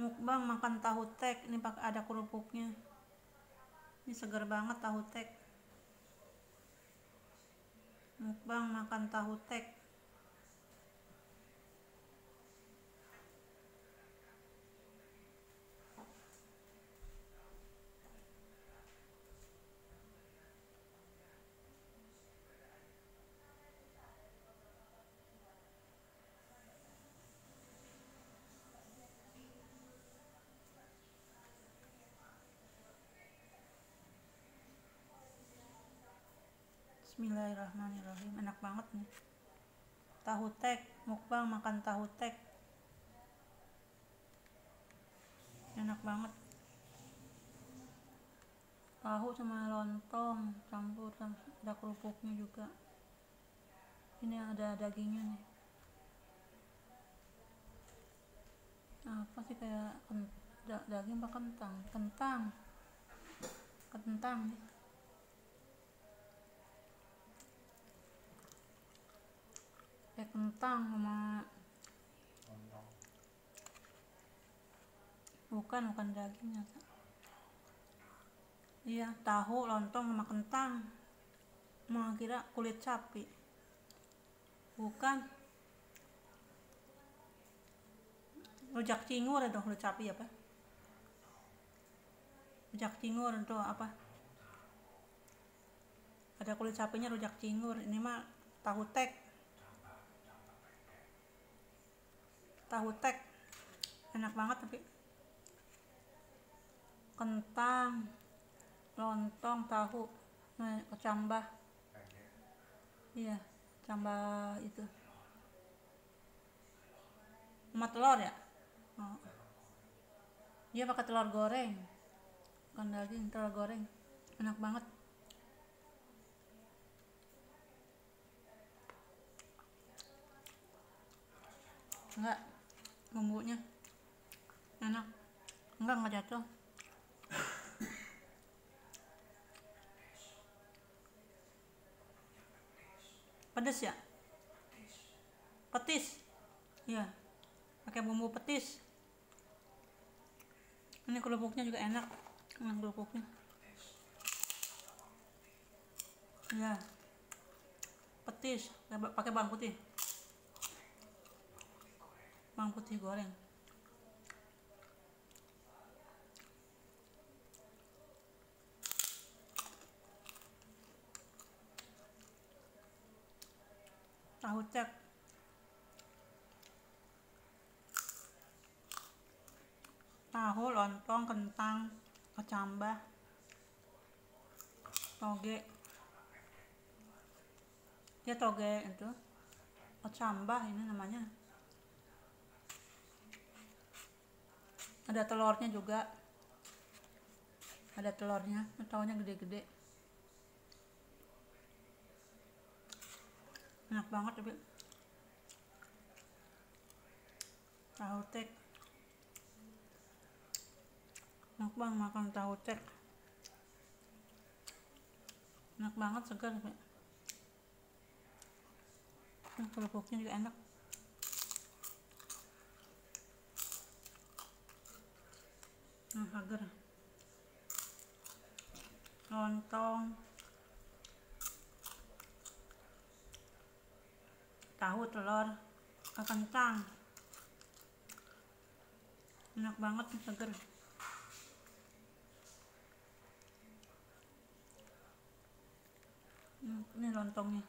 Mukbang makan tahu tek. Ini pakai ada kerupuknya. Ini segar banget tahu tek. Mukbang makan tahu tek. Bismillahirrahmanirrahim. Enak banget nih. Tahu tek, mukbang makan tahu tek. Enak banget. Tahu sama lontong campur, ada kerupuknya juga. Ini ada dagingnya nih. Apa sih kayak daging apa kentang? Kentang nih. Kayak kentang sama bukan dagingnya. Iya, tahu, lontong sama kentang. Mau kira kulit sapi. Bukan. Rujak cingur itu kulit sapi apa? Rujak cingur itu apa? Ada kulit sapinya rujak cingur. Ini mah tahu tek. Tahu tek. Enak banget tapi. Kentang, lontong, tahu, kecambah. Iya, cambah itu. Sama telur ya? Oh. Dia pakai telur goreng. Bukan daging, telur goreng. Enak banget. Enggak, bumbunya enak. Enggak jatuh. Pedes ya? Petis. Iya, pakai bumbu petis. Ini kerupuknya juga enak. Kerupuknya. Iya. Petis, pakai bawang putih. Bawang putih goreng. Tahu tek. Tahu, lontong, kentang, kecambah, toge. Ya toge itu. Kecambah ini namanya. Ada telurnya juga. Ada telurnya, tahunya gede-gede. Enak banget tapi. Tahu tek. Mukbang makan tahu tek. Enak banget, segar tapi. Kerupuknya juga enak. Segar. Lontong, tahu, telur, kentang. Enak banget, segar. Ini lontongnya.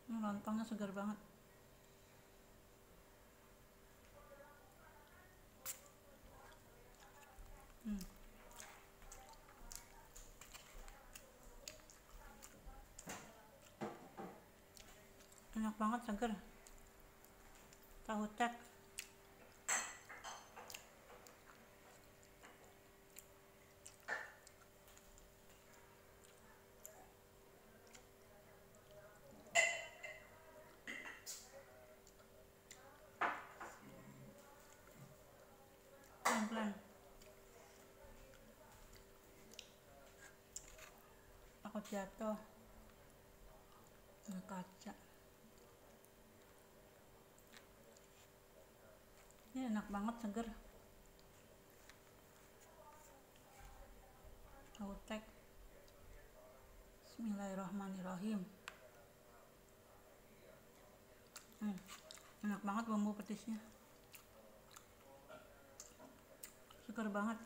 Ini lontongnya segar banget. Enak banget, segar. Tahu tek. Pelan-pelan. Takut jatuh. Kaca. enak banget, seger. Tahu tek. Bismillahirrahmanirrahim. Enak banget bumbu petisnya, seger banget.